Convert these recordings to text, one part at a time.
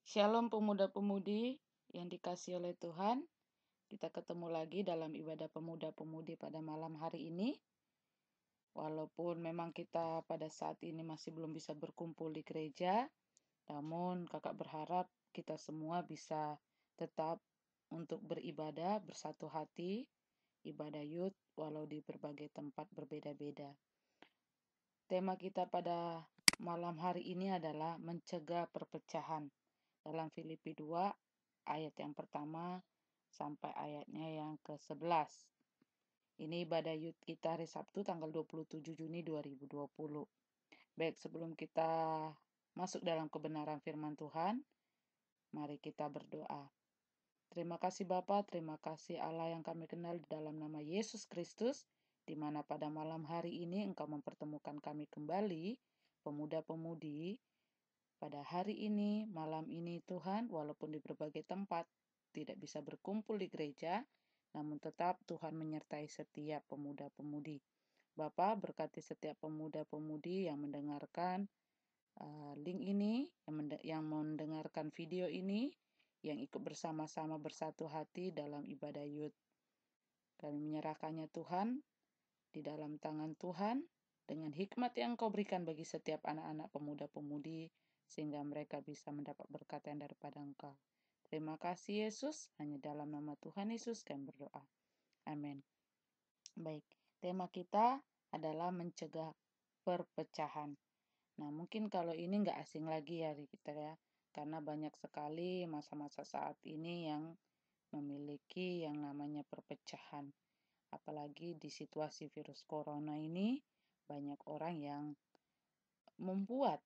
Shalom pemuda-pemudi yang dikasihi oleh Tuhan. Kita ketemu lagi dalam ibadah pemuda-pemudi pada malam hari ini. Walaupun memang kita pada saat ini masih belum bisa berkumpul di gereja, namun kakak berharap kita semua bisa tetap untuk beribadah bersatu hati, ibadah yud walau di berbagai tempat berbeda-beda. Tema kita pada malam hari ini adalah mencegah perpecahan. Dalam Filipi 2 ayat yang pertama sampai ayatnya yang ke-11. Ini ibadah yud kita hari Sabtu tanggal 27 Juni 2020. Baik, sebelum kita masuk dalam kebenaran firman Tuhan, mari kita berdoa. Terima kasih Bapa, terima kasih Allah yang kami kenal di dalam nama Yesus Kristus, di mana pada malam hari ini Engkau mempertemukan kami kembali, pemuda-pemudi, pada hari ini, malam ini Tuhan, walaupun di berbagai tempat tidak bisa berkumpul di gereja, namun tetap Tuhan menyertai setiap pemuda-pemudi. Bapa, berkati setiap pemuda-pemudi yang mendengarkan link ini, yang mendengarkan video ini, yang ikut bersama-sama bersatu hati dalam ibadah yud. Kami menyerahkannya Tuhan, di dalam tangan Tuhan, dengan hikmat yang Kau berikan bagi setiap anak-anak pemuda-pemudi, sehingga mereka bisa mendapat berkat yang daripada Engkau. Terima kasih Yesus, hanya dalam nama Tuhan Yesus kami berdoa. Amin. Baik, tema kita adalah mencegah perpecahan. Nah, mungkin kalau ini nggak asing lagi ya kita ya, karena banyak sekali masa-masa saat ini yang memiliki yang namanya perpecahan. Apalagi di situasi virus corona ini, banyak orang yang membuat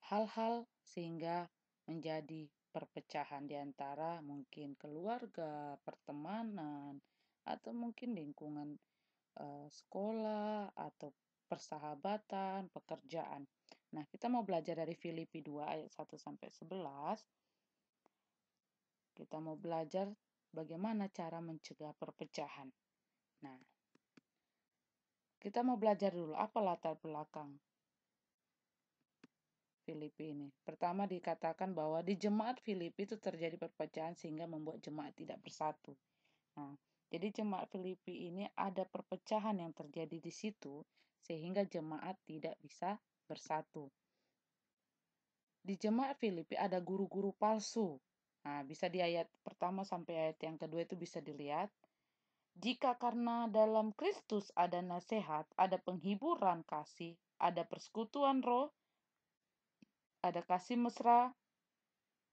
hal-hal sehingga menjadi perpecahan di antara mungkin keluarga, pertemanan, atau mungkin lingkungan sekolah atau persahabatan, pekerjaan. Nah, kita mau belajar dari Filipi 2 ayat 1 sampai 11. Kita mau belajar bagaimana cara mencegah perpecahan. Nah, kita mau belajar dulu apa latar belakang Filipi ini. Pertama dikatakan bahwa di jemaat Filipi itu terjadi perpecahan sehingga membuat jemaat tidak bersatu. Nah, jadi jemaat Filipi ini ada perpecahan yang terjadi di situ sehingga jemaat tidak bisa bersatu. Di jemaat Filipi ada guru-guru palsu. Nah, bisa di ayat pertama sampai ayat yang kedua itu bisa dilihat. Jika karena dalam Kristus ada nasihat, ada penghiburan kasih, ada persekutuan roh, ada kasih mesra,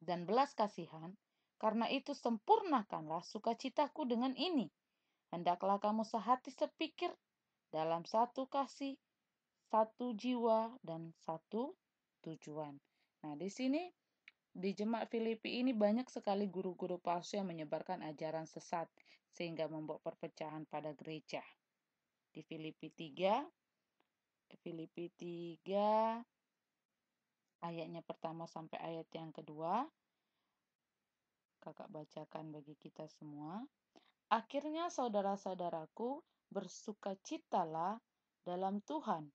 dan belas kasihan, karena itu sempurnakanlah sukacitaku dengan ini. Hendaklah kamu sehati sepikir dalam satu kasih, satu jiwa, dan satu tujuan. Nah, di sini di jemaat Filipi ini banyak sekali guru-guru palsu yang menyebarkan ajaran sesat sehingga membawa perpecahan pada gereja. Di Filipi 3 ayatnya pertama sampai ayat yang kedua, kakak bacakan bagi kita semua. Akhirnya saudara-saudaraku, bersukacitalah dalam Tuhan.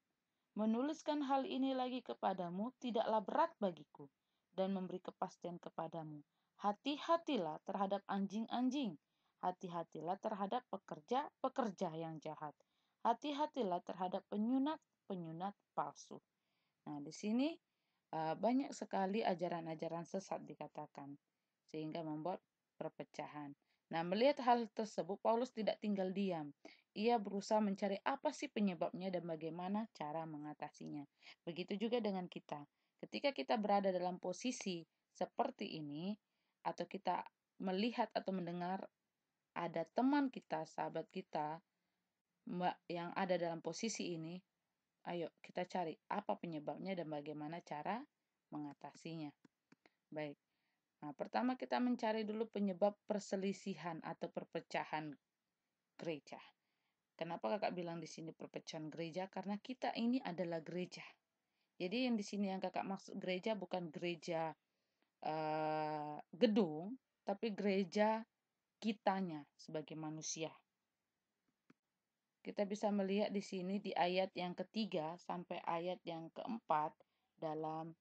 Menuliskan hal ini lagi kepadamu tidaklah berat bagiku dan memberi kepastian kepadamu. Hati-hatilah terhadap anjing-anjing. Hati-hatilah terhadap pekerja-pekerja yang jahat. Hati-hatilah terhadap penyunat-penyunat palsu. Nah, di sini banyak sekali ajaran-ajaran sesat dikatakan sehingga membuat perpecahan. Nah, melihat hal tersebut, Paulus tidak tinggal diam. Ia berusaha mencari apa sih penyebabnya dan bagaimana cara mengatasinya. Begitu juga dengan kita. Ketika kita berada dalam posisi seperti ini, atau kita melihat atau mendengar ada teman kita, sahabat kita yang ada dalam posisi ini, ayo kita cari apa penyebabnya dan bagaimana cara mengatasinya. Baik. Nah, pertama kita mencari dulu penyebab perselisihan atau perpecahan gereja. Kenapa kakak bilang di sini perpecahan gereja? Karena kita ini adalah gereja. Jadi yang di sini yang kakak maksud gereja bukan gereja gedung, tapi gereja kitanya sebagai manusia. Kita bisa melihat di sini di ayat yang ketiga sampai ayat yang keempat dalam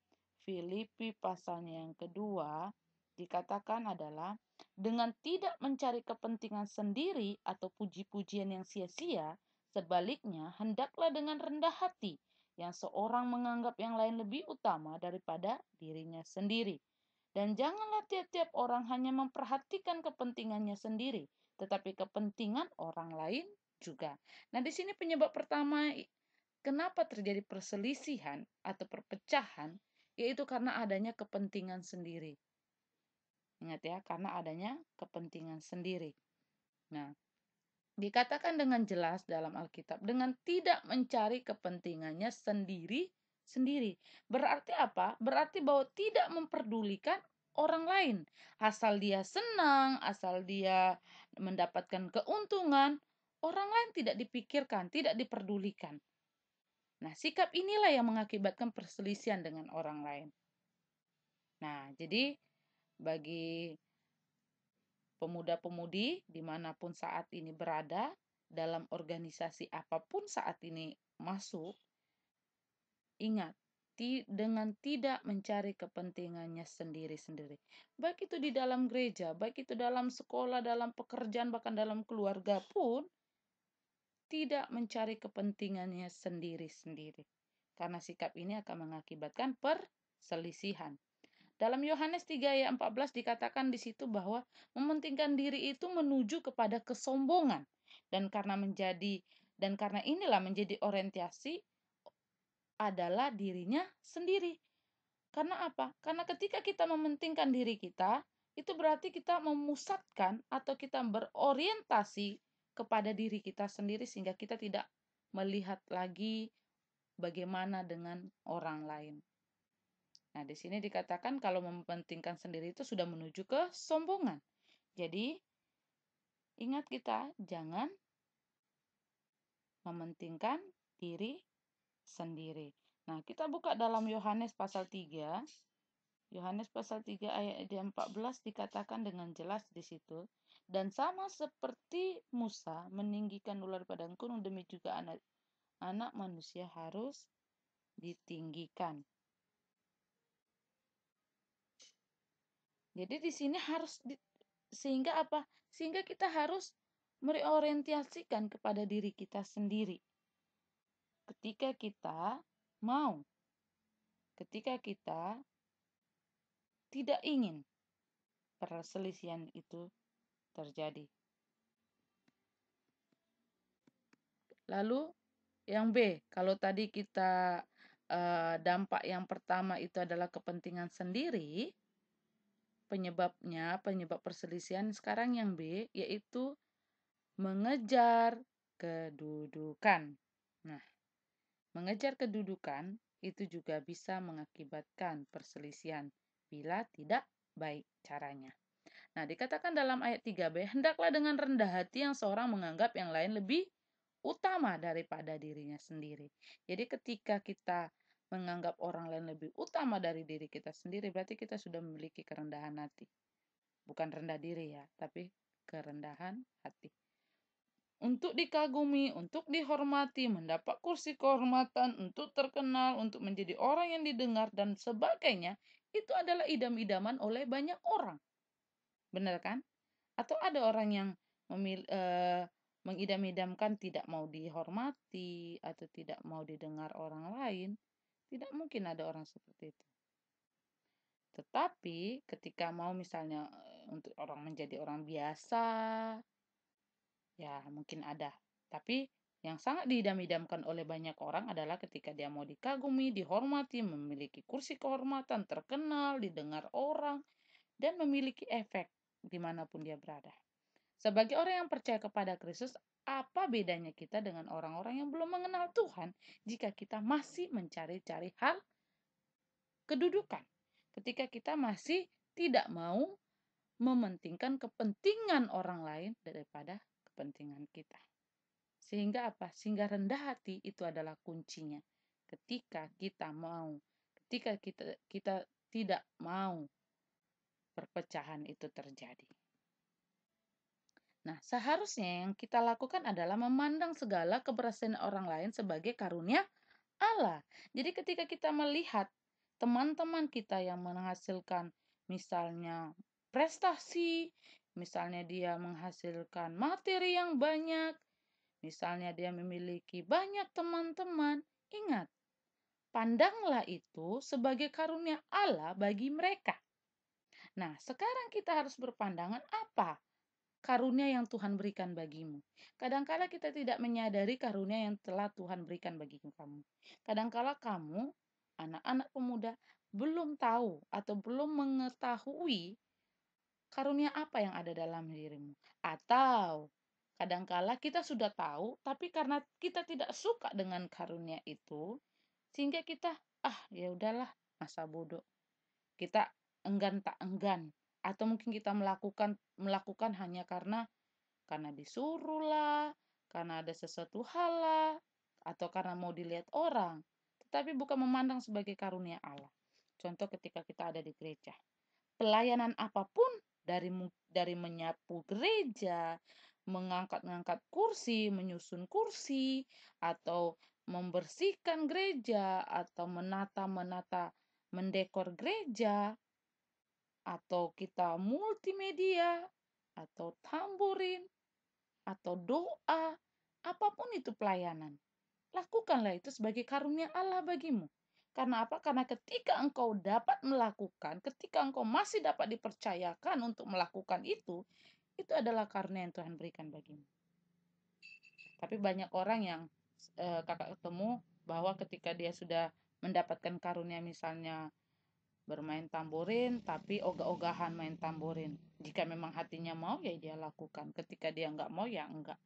Filipi pasalnya yang kedua dikatakan adalah dengan tidak mencari kepentingan sendiri atau puji-pujian yang sia-sia, sebaliknya hendaklah dengan rendah hati yang seorang menganggap yang lain lebih utama daripada dirinya sendiri. Dan janganlah tiap-tiap orang hanya memperhatikan kepentingannya sendiri, tetapi kepentingan orang lain juga. Nah, di sini penyebab pertama kenapa terjadi perselisihan atau perpecahan, yaitu karena adanya kepentingan sendiri. Ingat ya, karena adanya kepentingan sendiri. Nah, dikatakan dengan jelas dalam Alkitab, dengan tidak mencari kepentingannya sendiri. Berarti apa? Berarti bahwa tidak memperdulikan orang lain. Asal dia senang, asal dia mendapatkan keuntungan, orang lain tidak dipikirkan, tidak diperdulikan. Nah, sikap inilah yang mengakibatkan perselisihan dengan orang lain. Nah, jadi bagi pemuda-pemudi dimanapun saat ini berada, dalam organisasi apapun saat ini masuk, ingat, dengan tidak mencari kepentingannya sendiri-sendiri. Baik itu di dalam gereja, baik itu dalam sekolah, dalam pekerjaan, bahkan dalam keluarga pun, tidak mencari kepentingannya sendiri-sendiri. Karena sikap ini akan mengakibatkan perselisihan. Dalam Yohanes 3 ayat 14 dikatakan di situ bahwa mementingkan diri itu menuju kepada kesombongan. Dan karena inilah menjadi orientasi adalah dirinya sendiri. Karena apa? Karena ketika kita mementingkan diri kita, itu berarti kita memusatkan atau kita berorientasi kepada diri kita sendiri sehingga kita tidak melihat lagi bagaimana dengan orang lain. Nah, di sini dikatakan kalau mementingkan sendiri itu sudah menuju ke kesombongan. Jadi, ingat kita jangan mementingkan diri sendiri. Nah, kita buka dalam Yohanes pasal 3. Yohanes pasal 3 ayat 14 dikatakan dengan jelas di situ. Dan sama seperti Musa meninggikan ular padang gunung, demi juga anak manusia harus ditinggikan. Jadi di sini sehingga apa? Sehingga kita harus mereorientasikan kepada diri kita sendiri. Ketika kita tidak ingin perselisihan itu terjadi. Lalu yang B, kalau tadi kita dampak yang pertama itu adalah kepentingan sendiri, penyebab perselisihan. Sekarang yang B, yaitu mengejar kedudukan. Nah, mengejar kedudukan itu juga bisa mengakibatkan perselisihan bila tidak baik caranya. Nah, dikatakan dalam ayat 3b, hendaklah dengan rendah hati yang seorang menganggap yang lain lebih utama daripada dirinya sendiri. Jadi ketika kita menganggap orang lain lebih utama dari diri kita sendiri, berarti kita sudah memiliki kerendahan hati. Bukan rendah diri ya, tapi kerendahan hati. Untuk dikagumi, untuk dihormati, mendapat kursi kehormatan, untuk terkenal, untuk menjadi orang yang didengar, dan sebagainya, itu adalah idam-idaman oleh banyak orang. Benar kan? Atau ada orang yang mengidam-idamkan tidak mau dihormati atau tidak mau didengar orang lain. Tidak mungkin ada orang seperti itu. Tetapi ketika mau misalnya untuk orang menjadi orang biasa, ya mungkin ada. Tapi yang sangat diidam-idamkan oleh banyak orang adalah ketika dia mau dikagumi, dihormati, memiliki kursi kehormatan, terkenal, didengar orang, dan memiliki efek dimanapun dia berada. Sebagai orang yang percaya kepada Kristus, apa bedanya kita dengan orang-orang yang belum mengenal Tuhan jika kita masih mencari-cari hal kedudukan? Ketika kita masih tidak mau mementingkan kepentingan orang lain daripada kepentingan kita. Sehingga apa? Sehingga rendah hati itu adalah kuncinya. Ketika kita tidak mau perpecahan itu terjadi. Nah, seharusnya yang kita lakukan adalah memandang segala keberhasilan orang lain sebagai karunia Allah. Jadi ketika kita melihat teman-teman kita yang menghasilkan misalnya prestasi, misalnya dia menghasilkan materi yang banyak, misalnya dia memiliki banyak teman-teman, ingat, pandanglah itu sebagai karunia Allah bagi mereka. Nah, sekarang kita harus berpandangan apa karunia yang Tuhan berikan bagimu. Kadangkala kita tidak menyadari karunia yang telah Tuhan berikan bagi kamu. Kadangkala kamu, anak-anak pemuda, belum tahu atau belum mengetahui karunia apa yang ada dalam dirimu. Atau kadangkala kita sudah tahu, tapi karena kita tidak suka dengan karunia itu, sehingga kita, ya udahlah, masa bodoh. Kita enggan tak enggan, atau mungkin kita melakukan hanya karena disuruh lah, karena ada sesuatu hal lah, atau karena mau dilihat orang, tetapi bukan memandang sebagai karunia Allah. Contoh ketika kita ada di gereja, pelayanan apapun, dari menyapu gereja, mengangkat-ngangkat kursi, menyusun kursi, atau membersihkan gereja, atau menata-menata mendekor gereja, atau kita multimedia, atau tamburin, atau doa, apapun itu pelayanan. Lakukanlah itu sebagai karunia Allah bagimu. Karena apa? Karena ketika engkau dapat melakukan, ketika engkau masih dapat dipercayakan untuk melakukan itu adalah karunia yang Tuhan berikan bagimu. Tapi banyak orang yang kakak ketemu bahwa ketika dia sudah mendapatkan karunia misalnya bermain tamborin, tapi ogah-ogahan main tamborin. Jika memang hatinya mau, ya dia lakukan. Ketika dia nggak mau, ya enggak.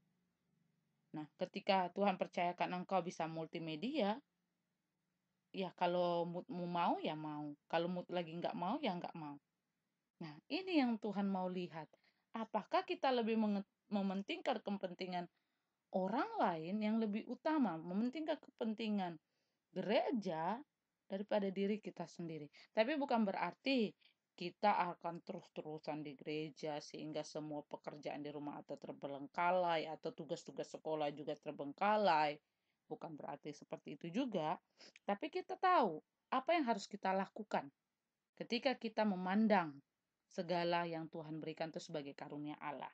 Nah, ketika Tuhan percayakan engkau bisa multimedia, ya kalau moodmu mau, ya mau. Kalau mood lagi nggak mau, ya nggak mau. Nah, ini yang Tuhan mau lihat. Apakah kita lebih mementingkan kepentingan orang lain yang lebih utama, mementingkan kepentingan gereja daripada diri kita sendiri. Tapi bukan berarti kita akan terus-terusan di gereja sehingga semua pekerjaan di rumah atau terbengkalai atau tugas-tugas sekolah juga terbengkalai. Bukan berarti seperti itu juga, tapi kita tahu apa yang harus kita lakukan ketika kita memandang segala yang Tuhan berikan itu sebagai karunia Allah.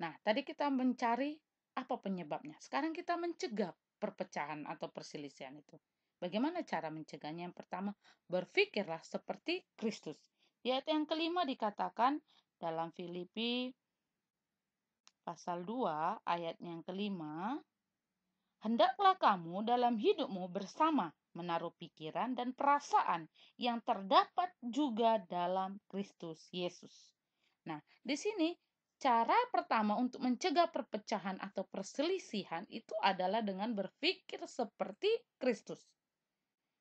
Nah, tadi kita mencari apa penyebabnya. Sekarang kita mencegah perpecahan atau perselisihan itu. Bagaimana cara mencegahnya? Yang pertama, berpikirlah seperti Kristus. Di ayat yang kelima dikatakan dalam Filipi pasal 2 ayat yang kelima, hendaklah kamu dalam hidupmu bersama menaruh pikiran dan perasaan yang terdapat juga dalam Kristus Yesus. Nah, di sini cara pertama untuk mencegah perpecahan atau perselisihan itu adalah dengan berpikir seperti Kristus.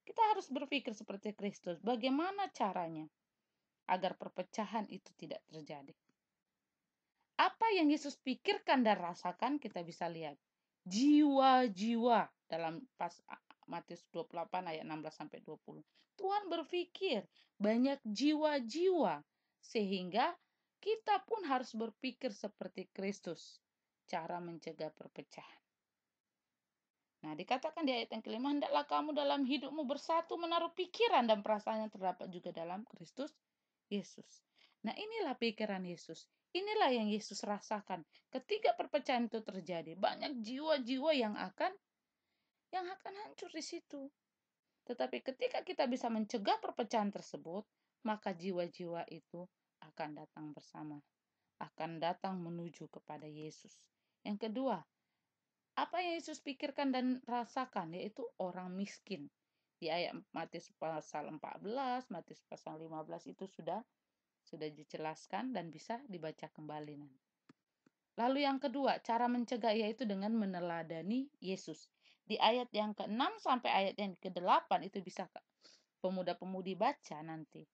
Kita harus berpikir seperti Kristus. Bagaimana caranya agar perpecahan itu tidak terjadi? Apa yang Yesus pikirkan dan rasakan kita bisa lihat. Jiwa-jiwa dalam Matius 28 ayat 16 sampai 20. Tuhan berpikir banyak jiwa-jiwa sehingga kita pun harus berpikir seperti Kristus. Cara mencegah perpecahan. Nah, dikatakan di ayat yang kelima, hendaklah kamu dalam hidupmu bersatu menaruh pikiran dan perasaan yang terdapat juga dalam Kristus Yesus. Nah, inilah pikiran Yesus. Inilah yang Yesus rasakan. Ketika perpecahan itu terjadi, banyak jiwa-jiwa yang akan hancur di situ. Tetapi ketika kita bisa mencegah perpecahan tersebut, maka jiwa-jiwa itu akan datang bersama, akan datang menuju kepada Yesus. Yang kedua, apa yang Yesus pikirkan dan rasakan, yaitu orang miskin. Di ayat Matius pasal 14, Matius pasal 15 itu sudah dijelaskan dan bisa dibaca kembali nanti. Lalu yang kedua, cara mencegah yaitu dengan meneladani Yesus. Di ayat yang ke-6 sampai ayat yang ke-8 itu bisa pemuda-pemudi baca nanti.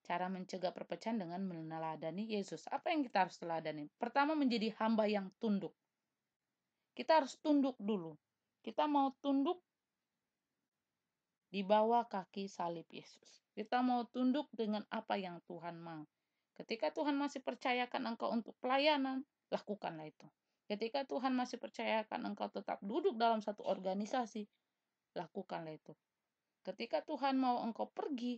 Cara mencegah perpecahan dengan meneladani Yesus. Apa yang kita harus teladani? Pertama, menjadi hamba yang tunduk. Kita harus tunduk dulu. Kita mau tunduk di bawah kaki salib Yesus. Kita mau tunduk dengan apa yang Tuhan mau. Ketika Tuhan masih percayakan engkau untuk pelayanan, lakukanlah itu. Ketika Tuhan masih percayakan engkau tetap duduk dalam satu organisasi, lakukanlah itu. Ketika Tuhan mau engkau pergi,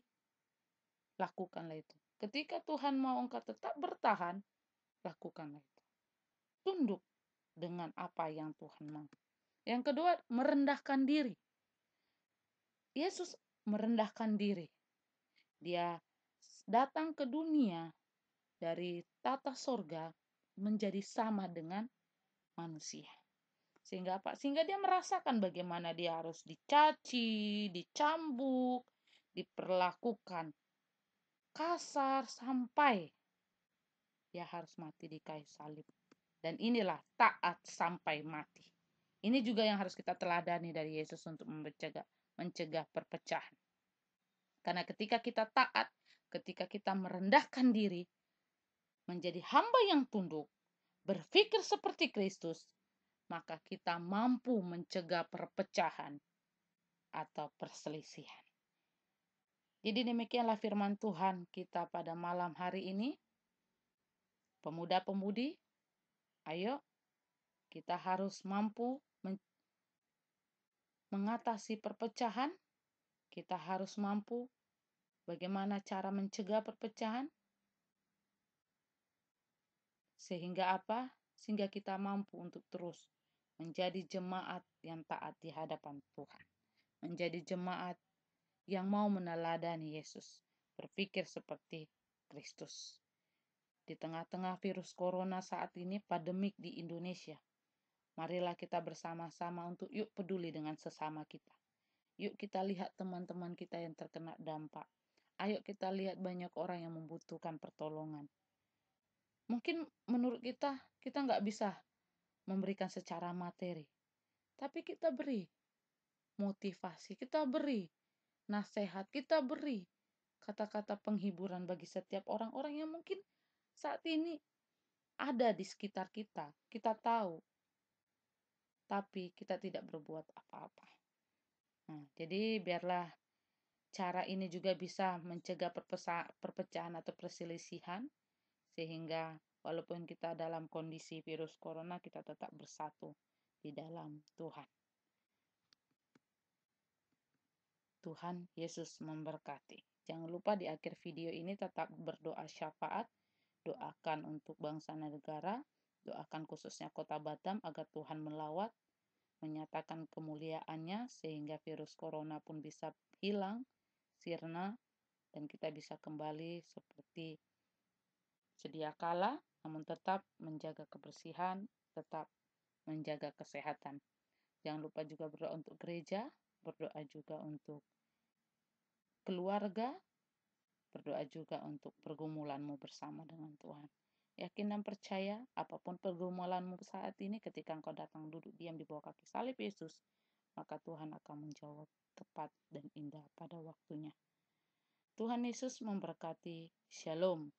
lakukanlah itu. Ketika Tuhan mau engkau tetap bertahan, lakukanlah itu. Tunduk dengan apa yang Tuhan mau. Yang kedua, merendahkan diri. Yesus merendahkan diri. Dia datang ke dunia dari tata sorga menjadi sama dengan manusia. Sehingga apa? Sehingga dia merasakan bagaimana dia harus dicaci, dicambuk, diperlakukan kasar sampai dia harus mati di kayu salib. Dan inilah taat sampai mati. Ini juga yang harus kita teladani dari Yesus untuk mencegah perpecahan. Karena ketika kita taat, ketika kita merendahkan diri, menjadi hamba yang tunduk, berpikir seperti Kristus, maka kita mampu mencegah perpecahan atau perselisihan. Jadi demikianlah firman Tuhan kita pada malam hari ini. Pemuda-pemudi, ayo kita harus mampu mengatasi perpecahan. Kita harus mampu bagaimana cara mencegah perpecahan. Sehingga apa? Sehingga kita mampu untuk terus menjadi jemaat yang taat di hadapan Tuhan. Menjadi jemaat yang mau meneladani Yesus. Berpikir seperti Kristus. Di tengah-tengah virus corona saat ini, pandemik di Indonesia, marilah kita bersama-sama untuk yuk peduli dengan sesama kita. Yuk kita lihat teman-teman kita yang terkena dampak. Ayo kita lihat banyak orang yang membutuhkan pertolongan. Mungkin menurut kita nggak bisa memberikan secara materi. Tapi kita beri motivasi, kita beri nasihat, kita beri kata-kata penghiburan bagi setiap orang-orang yang mungkin saat ini ada di sekitar kita. Kita tahu, tapi kita tidak berbuat apa-apa. Nah, jadi biarlah cara ini juga bisa mencegah perpecahan atau perselisihan, sehingga walaupun kita dalam kondisi virus corona, kita tetap bersatu di dalam Tuhan. Tuhan Yesus memberkati. Jangan lupa di akhir video ini tetap berdoa syafaat, doakan untuk bangsa dan negara, doakan khususnya Kota Batam agar Tuhan melawat, menyatakan kemuliaannya sehingga virus corona pun bisa hilang, sirna, dan kita bisa kembali seperti sedia kala, namun tetap menjaga kebersihan, tetap menjaga kesehatan. Jangan lupa juga berdoa untuk gereja, berdoa juga untuk keluarga, berdoa juga untuk pergumulanmu bersama dengan Tuhan. Yakin dan percaya, apapun pergumulanmu saat ini, ketika engkau datang duduk diam di bawah kaki salib Yesus, maka Tuhan akan menjawab tepat dan indah pada waktunya. Tuhan Yesus memberkati. Shalom.